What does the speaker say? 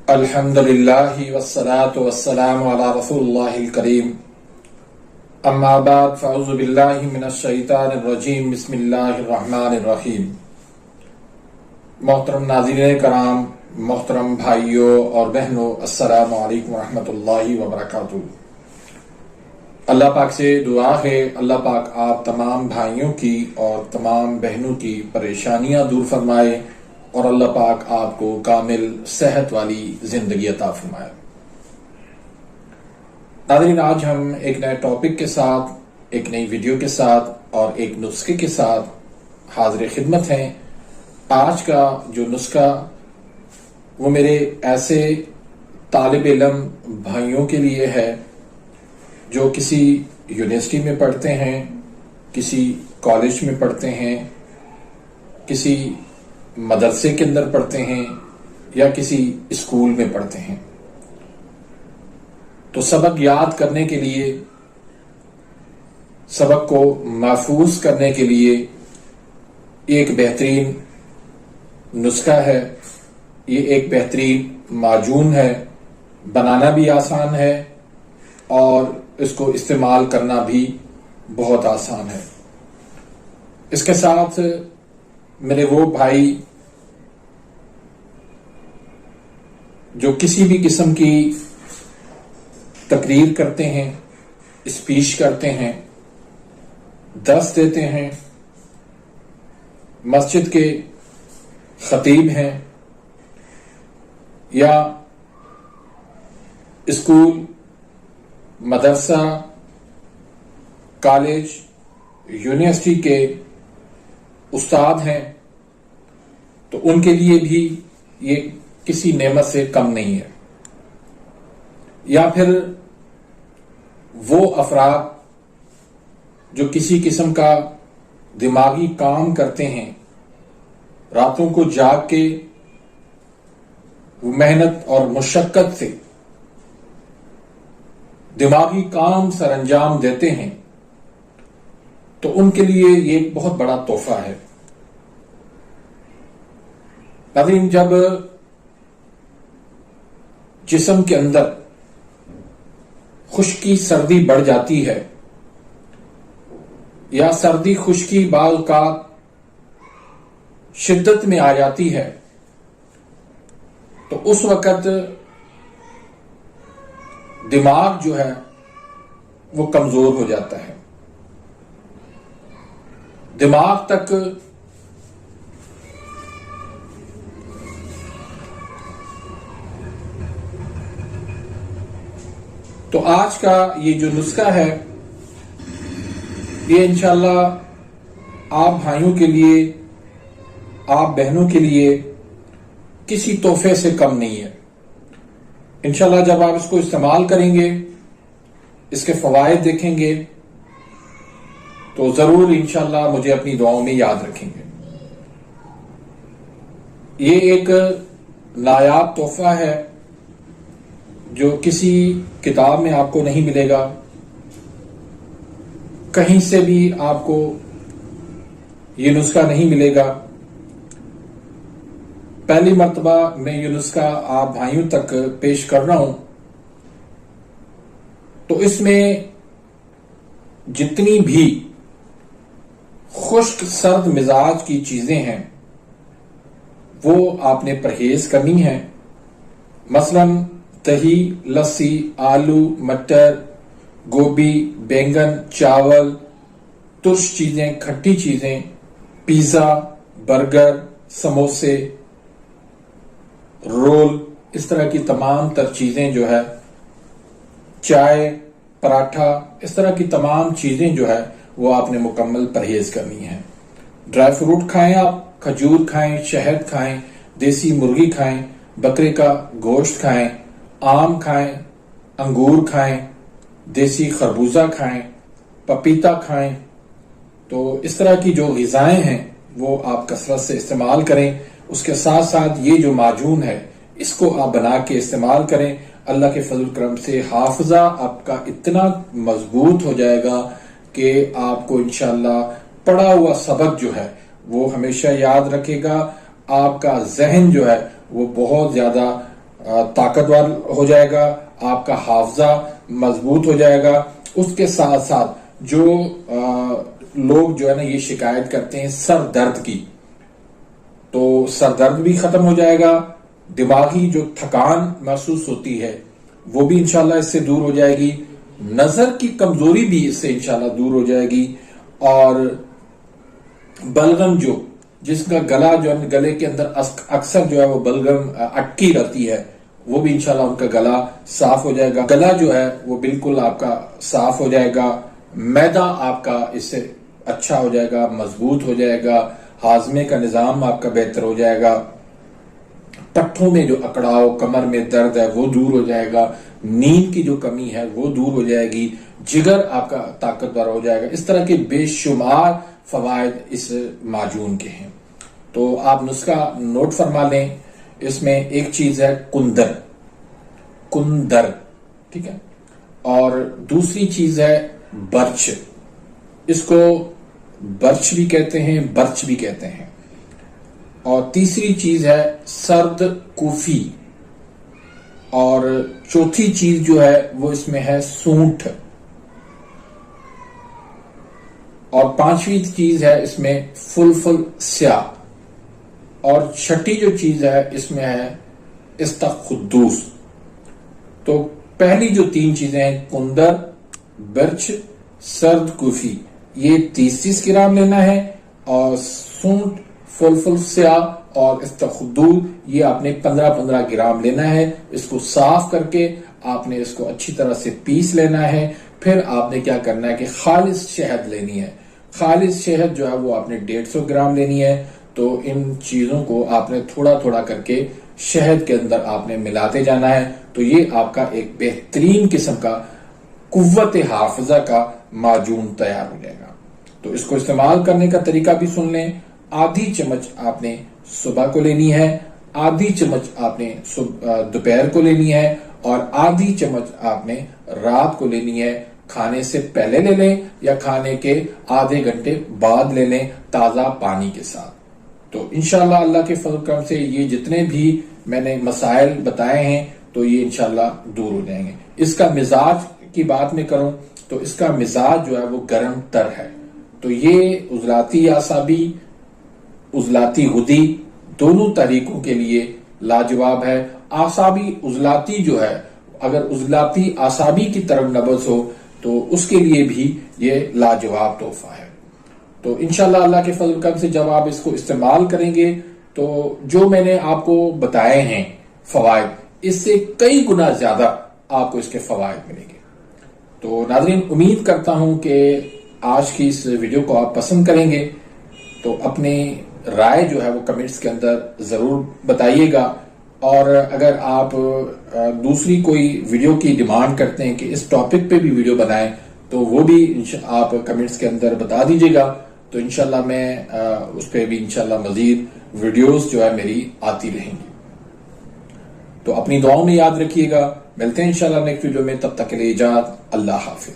अल्हम्दुलिल्लाहि वस्सलातु वस्सलामु अला रसूलिल्लाहिल करीम। अम्मा बाद फ़अऊज़ु बिल्लाहि मिनश शैतानिर रजीम। बिस्मिल्लाहिर रहमानिर रहीम। मोहतरम नाज़रीन कराम, मोहतरम भाइयों और बहनों, अस्सलामु अलैकुम रहमतुल्लाहि व बरकातुहू। अल्लाह पाक से दुआ है, अल्लाह पाक आप तमाम भाइयों की और तमाम बहनों की परेशानियां दूर फरमाए और अल्लाह पाक आपको कामिल सेहत वाली जिंदगी अता फरमाए। नाज़रीन, आज हम एक नए टॉपिक के साथ, एक नई वीडियो के साथ और एक नुस्खे के साथ हाजिर खिदमत हैं। आज का जो नुस्खा वो मेरे ऐसे तालिब इल्म भाइयों के लिए है जो किसी यूनिवर्सिटी में पढ़ते हैं, किसी कॉलेज में पढ़ते हैं, किसी मदरसे के अंदर पढ़ते हैं या किसी स्कूल में पढ़ते हैं। तो सबक याद करने के लिए, सबक को महफूज करने के लिए एक बेहतरीन नुस्खा है, ये एक बेहतरीन माजून है, बनाना भी आसान है और इसको इस्तेमाल करना भी बहुत आसान है। इसके साथ मेरे वो भाई जो किसी भी किस्म की तकरीर करते हैं, स्पीच करते हैं, दर्स देते हैं, मस्जिद के खतीब हैं या स्कूल, मदरसा, कॉलेज, यूनिवर्सिटी के उस्ताद हैं, तो उनके लिए भी ये किसी नेमत से कम नहीं है। या फिर वो अफराद जो किसी किस्म का दिमागी काम करते हैं, रातों को जाग के मेहनत और मुशक्कत से दिमागी काम सरअंजाम देते हैं, तो उनके लिए ये एक बहुत बड़ा तोहफा है। नाज़रीन, जब जिस्म के अंदर खुश्की सर्दी बढ़ जाती है या सर्दी खुश्की बाल का शिद्दत में आ जाती है, तो उस वक्त दिमाग जो है वो कमजोर हो जाता है। दिमाग तक तो आज का ये जो नुस्खा है ये इंशाल्लाह आप भाइयों के लिए, आप बहनों के लिए किसी तोहफे से कम नहीं है। इंशाल्लाह जब आप इसको इस्तेमाल करेंगे, इसके फवायद देखेंगे, तो जरूर इंशाल्लाह मुझे अपनी दुआओं में याद रखेंगे। ये एक नायाब तोहफा है जो किसी किताब में आपको नहीं मिलेगा, कहीं से भी आपको ये नुस्खा नहीं मिलेगा। पहली मर्तबा मैं ये नुस्खा आप भाइयों तक पेश कर रहा हूं, तो इसमें जितनी भी खुश्क सर्द मिजाज की चीजें हैं वो आपने परहेज करनी है। मसलन दही, लस्सी, आलू, मटर, गोभी, बैंगन, चावल, तुर्श चीजें, खट्टी चीजें, पिज्जा, बर्गर, समोसे, रोल, इस तरह की तमाम तर चीजें जो है, चाय, पराठा, इस तरह की तमाम चीजें जो है वो आपने मुकम्मल परहेज करनी है। ड्राई फ्रूट खाएं, आप खजूर खाएं, शहद खाएं, देसी मुर्गी खाएं, बकरे का गोश्त खाएं, आम खाएं, अंगूर खाएं, देसी खरबूजा खाएं, पपीता खाएं। तो इस तरह की जो ग़िज़ाएं हैं वो आप कसरत से इस्तेमाल करें। उसके साथ साथ ये जो माजून है इसको आप बना के इस्तेमाल करें। अल्लाह के फजल करम से हाफिजा आपका इतना मजबूत हो जाएगा कि आपको इंशाअल्लाह पढ़ा हुआ सबक जो है वो हमेशा याद रखेगा। आपका जहन जो है वो बहुत ज्यादा ताकतवर हो जाएगा, आपका हाफजा मजबूत हो जाएगा। उसके साथ साथ जो लोग जो है ना ये शिकायत करते हैं सर दर्द की, तो सर दर्द भी खत्म हो जाएगा। दिमागी जो थकान महसूस होती है वो भी इंशाल्लाह इससे दूर हो जाएगी। नजर की कमजोरी भी इससे इंशाल्लाह दूर हो जाएगी। और बलगम जो जिसका गला जो है गले के अंदर अक्सर जो है वो बलगम अटकी रहती है, वो भी इंशाल्लाह उनका गला साफ हो जाएगा। गला जो है वो बिल्कुल आपका साफ हो जाएगा। मैदा आपका इससे अच्छा हो जाएगा, मजबूत हो जाएगा। हाजमे का निजाम आपका बेहतर हो जाएगा। पट्ठों में जो अकड़ाव, कमर में दर्द है वो दूर हो जाएगा। नींद की जो कमी है वो दूर हो जाएगी। जिगर आपका ताकतवर हो जाएगा। इस तरह के बेशुमार फवायद इस माजून के हैं। तो आप नुस्खा नोट फरमा लें। इसमें एक चीज है कुंदर, कुंदर, ठीक है। और दूसरी चीज है बर्च। इसको बर्च भी कहते हैं, बर्च भी कहते हैं। और तीसरी चीज है सर्द कूफी। और चौथी चीज जो है वो इसमें है सूंठ। और पांचवी चीज है इसमें फुलफुल स्याह। और छठी जो चीज है इसमें है इस्तखुद्दूस। तो पहली जो तीन चीजें हैं कुंदर, बर्च, सर्द कूफी, ये 30-30 ग्राम लेना है। और सूंठ, फुलफुल स्याह और इस्तखुद्दूस ये आपने 15-15 ग्राम लेना है। इसको साफ करके आपने इसको अच्छी तरह से पीस लेना है। फिर आपने क्या करना है कि खालिस शहद लेनी है। खालिस शहद जो है वो आपने 150 ग्राम लेनी है। तो इन चीजों को आपने थोड़ा थोड़ा करके शहद के अंदर आपने मिलाते जाना है। तो ये आपका एक बेहतरीन किस्म का कुव्वत हाफिजा का माजून तैयार हो जाएगा। तो इसको इस्तेमाल करने का तरीका भी सुन लें। आधी चम्मच आपने सुबह को लेनी है, आधी चम्मच आपने दोपहर को लेनी है और आधी चम्मच आपने रात को लेनी है। खाने से पहले ले लें या खाने के आधे घंटे बाद ले लें ताजा पानी के साथ। तो इंशाल्लाह अल्लाह के फजल करम से ये जितने भी मैंने मसाइल बताए हैं तो ये इंशाल्लाह दूर हो जाएंगे। इसका मिजाज की बात में करूं तो इसका मिजाज जो है वो गर्म तर है। तो ये उजलाती आसाबी, उजलाती गुदी दोनों तरीकों के लिए लाजवाब है। आसाबी उजलाती जो है, अगर उजलाती आसाबी की तरफ नबज हो तो उसके लिए भी ये लाजवाब तोहफा है। तो इंशाल्लाह अल्लाह के फजल करम से जब आप इसको इस्तेमाल करेंगे तो जो मैंने आपको बताए हैं फवायद, इससे कई गुना ज्यादा आपको इसके फवायद मिलेंगे। तो नाज़रीन, उम्मीद करता हूं कि आज की इस वीडियो को आप पसंद करेंगे। तो अपनी राय जो है वो कमेंट्स के अंदर जरूर बताइएगा। और अगर आप दूसरी कोई वीडियो की डिमांड करते हैं कि इस टॉपिक पे भी वीडियो बनाएं तो वो भी आप कमेंट्स के अंदर बता दीजिएगा। तो इंशाल्लाह मैं उस पर भी इंशाल्लाह मजीद वीडियोस जो है मेरी आती रहेंगी। तो अपनी दुआओं में याद रखिएगा। मिलते हैं इंशाल्लाह नेक्स्ट वीडियो में। तब तक के लिए इजाजत। अल्लाह हाफिज।